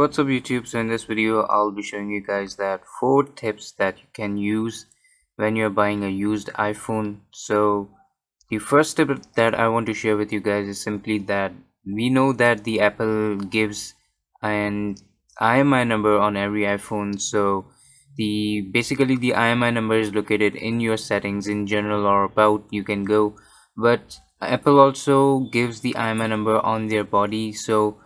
What's up YouTube? So in this video I'll be showing you guys that 4 tips that you can use when you're buying a used iPhone. So the first tip that I want to share with you guys is simply that we know that the Apple gives an IMEI number on every iPhone. So basically the IMEI number is located in your settings in general or about you can go, but Apple also gives the IMEI number on their body. So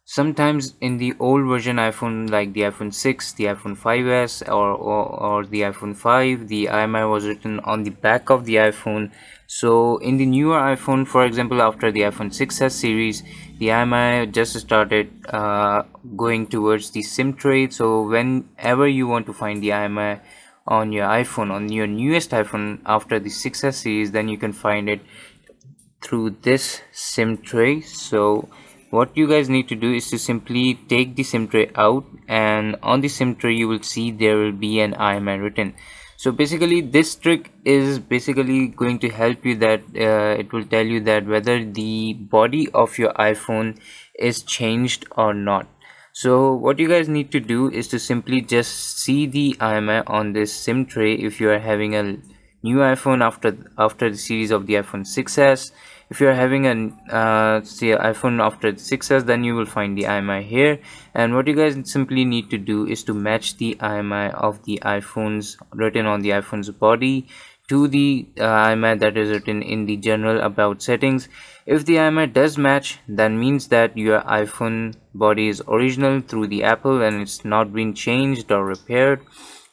sometimes in the old version iPhone like the iPhone 6, the iPhone 5s or the iPhone 5, the IMEI was written on the back of the iPhone. So in the newer iPhone, for example after the iPhone 6s series, the IMEI just started going towards the SIM tray. So whenever you want to find the IMEI on your iPhone, on your newest iPhone after the 6s series, then you can find it through this SIM tray. So what you guys need to do is to simply take the SIM tray out, and on the SIM tray you will see there will be an IMEI written. So basically this trick is basically going to help you that it will tell you that whether the body of your iPhone is changed or not. So what you guys need to do is to simply just see the IMEI on this SIM tray if you are having a new iPhone after the series of the iPhone 6s. If you are having an say iPhone after the 6s, then you will find the IMEI here, and what you guys simply need to do is to match the IMEI of the iPhones written on the iPhone's body to the IMEI that is written in the general about settings. If the IMEI does match, that means that your iPhone body is original through the Apple and it's not been changed or repaired.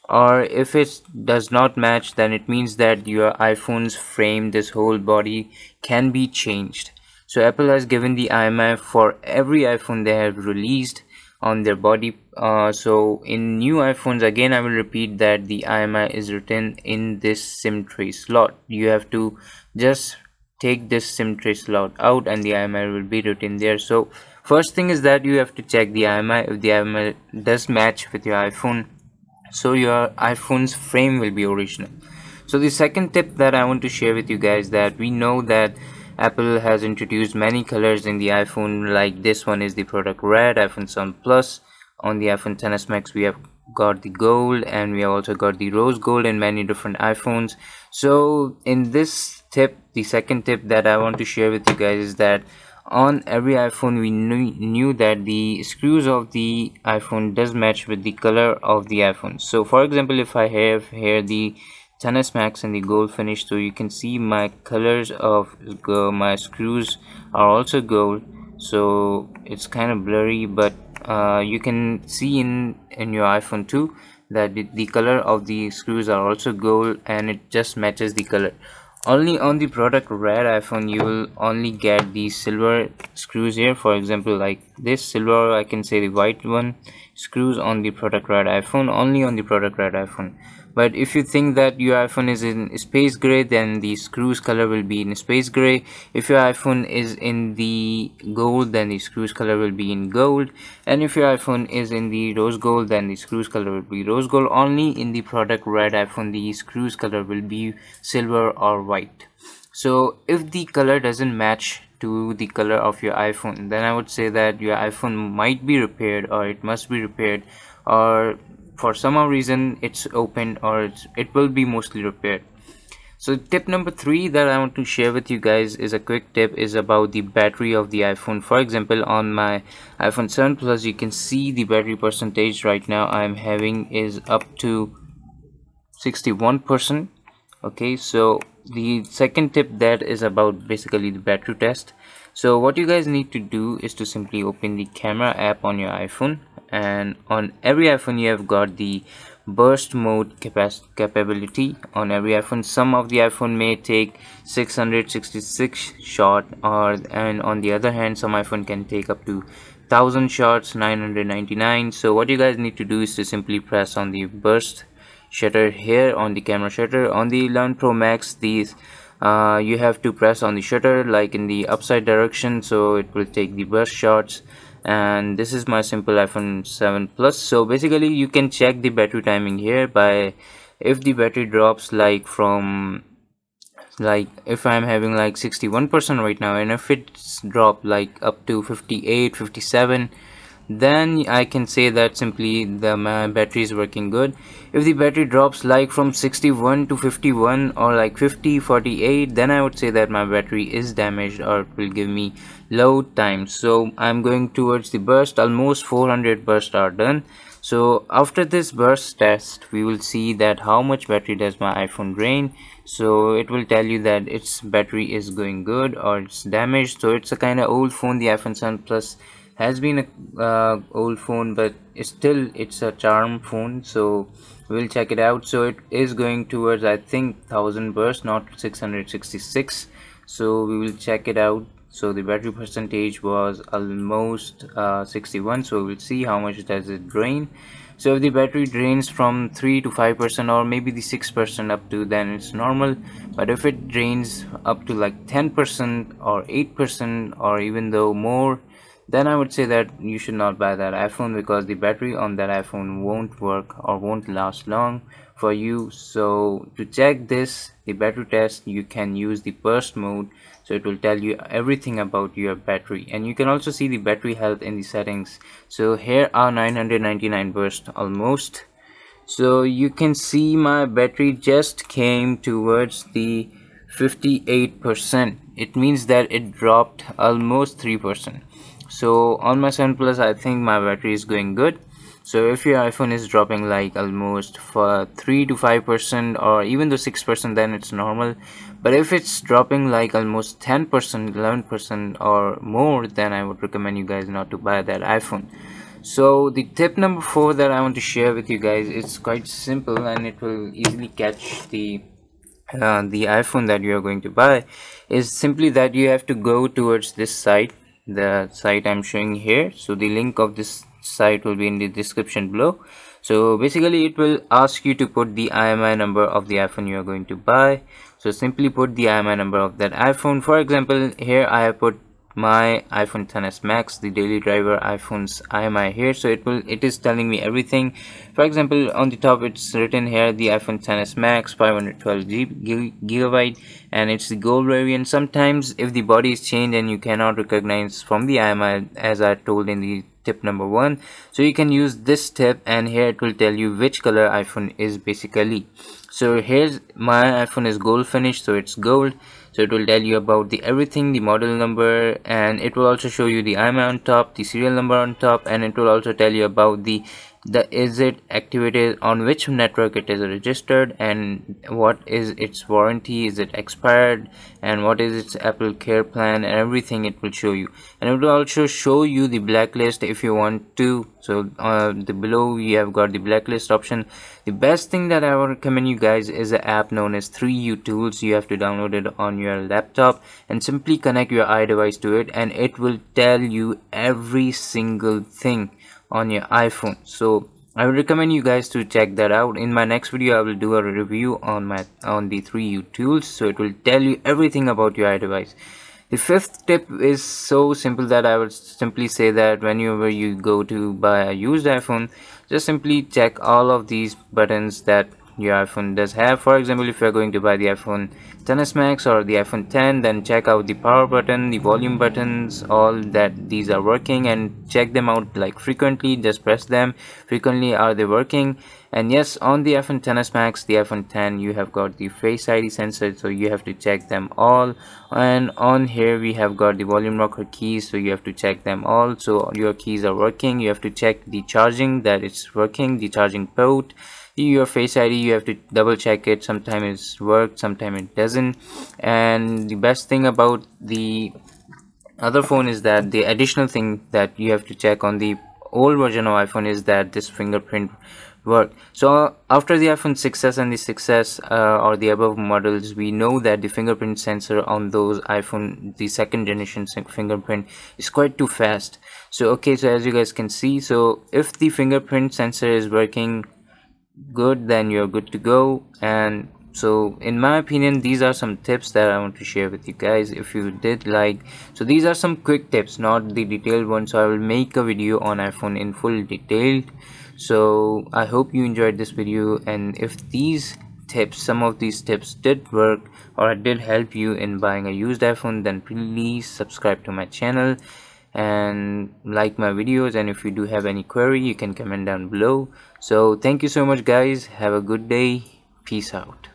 Or if it does not match, then it means that your iPhone's frame, this whole body, can be changed. So Apple has given the IMEI for every iPhone they have released on their body. So in new iPhones, again I will repeat that the IMEI is written in this SIM tray slot. You have to just take this SIM tray slot out and the IMEI will be written there. So first thing is that you have to check the IMEI. If the IMEI does match with your iPhone, so your iPhone's frame will be original. So the second tip that I want to share with you guys, that we know that Apple has introduced many colors in the iPhone, like this one is the product red, iPhone 7 Plus. On the iPhone XS Max we have got the gold, and we have also got the rose gold in many different iPhones. So in this tip, the second tip that I want to share with you guys is that on every iPhone we knew that the screws of the iPhone does match with the color of the iPhone. So for example, if I have here the XS Max and the gold finish, so you can see my colors of my screws are also gold. So it's kind of blurry, but you can see in your iPhone 2 that the color of the screws are also gold, and it just matches the color. Only on the product red iPhone you will only get the silver screws here. For example, like this silver, I can say the white one, screws on the product red iPhone, only on the product red iPhone. But if you think that your iPhone is in space gray, then the screws color will be in space gray. If your iPhone is in the gold, then the screws color will be in gold. And if your iPhone is in the rose gold, then the screws color will be rose gold. Only in the product red iPhone the screws color will be silver or white. So if the color doesn't match to the color of your iPhone, then I would say that your iPhone might be repaired, or it must be repaired, or for some reason it's opened, or it will be mostly repaired. So tip number 3 that I want to share with you guys is a quick tip, is about the battery of the iPhone. For example, on my iPhone 7 Plus, you can see the battery percentage right now I'm having is up to 61%. Okay, so the second tip that is about basically the battery test. So what you guys need to do is to simply open the camera app on your iPhone, and on every iPhone you have got the burst mode capability on every iPhone. Some of the iPhone may take 666 shot, and on the other hand some iPhone can take up to 1000 shots, 999. So what you guys need to do is to simply press on the burst shutter here on the camera shutter. On the 11 Pro Max, these you have to press on the shutter like in the upside direction, so it will take the burst shots. And this is my simple iPhone 7 Plus. So basically you can check the battery timing here by, if the battery drops like from, like if I'm having like 61% right now, and if it's dropped like up to 58, 57, then I can say that simply my battery is working good. If the battery drops like from 61 to 51 or like 50 48, then I would say that my battery is damaged or it will give me load time. So I'm going towards the burst. Almost 400 bursts are done. So after this burst test, we will see that how much battery does my iPhone drain. So it will tell you that its battery is going good or it's damaged. So it's a kind of old phone. The iPhone 7 Plus has been a old phone, but it's a charm phone. So we'll check it out. So it is going towards, I think, 1000 bursts, not 666. So we will check it out. So the battery percentage was almost 61. So we'll see how much does it drain. So if the battery drains from 3 to 5% or maybe the 6% up to, then it's normal. But if it drains up to like 10% or 8% or even though more, then I would say that you should not buy that iPhone, because the battery on that iPhone won't work or won't last long for you. So to check this, the battery test, you can use the burst mode. So it will tell you everything about your battery, and you can also see the battery health in the settings. So here are 999 bursts almost. So you can see my battery just came towards the 58%. It means that it dropped almost 3%. So on my 7 Plus, I think my battery is going good. So if your iPhone is dropping like almost for 3 to 5% or even though 6%, then it's normal. But if it's dropping like almost 10%, 11% or more, then I would recommend you guys not to buy that iPhone. So the tip number 4 that I want to share with you guys, it's quite simple and it will easily catch the iPhone that you are going to buy, is simply that you have to go towards this site, the site I'm showing here. So the link of this site will be in the description below. So basically it will ask you to put the IMEI number of the iPhone you are going to buy. So simply put the IMEI number of that iPhone. For example, here I have put my iPhone XS Max, the daily driver iPhone's IMEI here. So it is telling me everything. For example, on the top it's written here the iPhone XS Max 512 gigabyte, and it's the gold variant. Sometimes if the body is changed and you cannot recognize from the IMEI, as I told in the tip number 1, so you can use this tip, and here it will tell you which color iPhone is basically. So here's my iPhone is gold finish, so it's gold. So it will tell you about the everything, the model number, and it will also show you the IMEI on top, the serial number on top, and it will also tell you about the is it activated, on which network it is registered, and what is its warranty, is it expired, and what is its Apple Care plan, and everything it will show you. And it will also show you the blacklist if you want to. So the below you have got the blacklist option. The best thing that I would recommend you guys is an app known as 3U Tools. You have to download it on your laptop and simply connect your iDevice to it, and it will tell you every single thing on your iPhone. So I would recommend you guys to check that out. In my next video I will do a review on the 3U Tools, so it will tell you everything about your iDevice. The 5th tip is so simple that I would simply say that whenever you go to buy a used iPhone, just simply check all of these buttons that your iPhone does have. For example, if you're going to buy the iPhone XS Max or the iPhone 10, then check out the power button, the volume buttons, all that these are working, and check them out like frequently. Just press them frequently, are they working? And yes, on the iPhone XS Max, the iPhone 10, you have got the Face ID sensor, so you have to check them all. And on here we have got the volume rocker keys, so you have to check them all, so your keys are working. You have to check the charging, that it's working, the charging port. Your Face ID, you have to double check it. Sometimes it's worked, sometimes it doesn't. And the best thing about the other phone is that the additional thing that you have to check on the old version of iPhone is that this fingerprint work. So after the iPhone 6s and the 6s or the above models, we know that the fingerprint sensor on those iPhone, the 2nd generation fingerprint, is quite too fast. So okay, so as you guys can see, so if the fingerprint sensor is working good, then you're good to go. And so in my opinion, these are some tips that I want to share with you guys. If you did like, so these are some quick tips, not the detailed ones. So I will make a video on iPhone in full detailed. So I hope you enjoyed this video, and if these tips, some of these tips did work or did help you in buying a used iPhone, then please subscribe to my channel. and like my videos, and if you do have any query you can comment down below. So thank you so much guys, have a good day, peace out.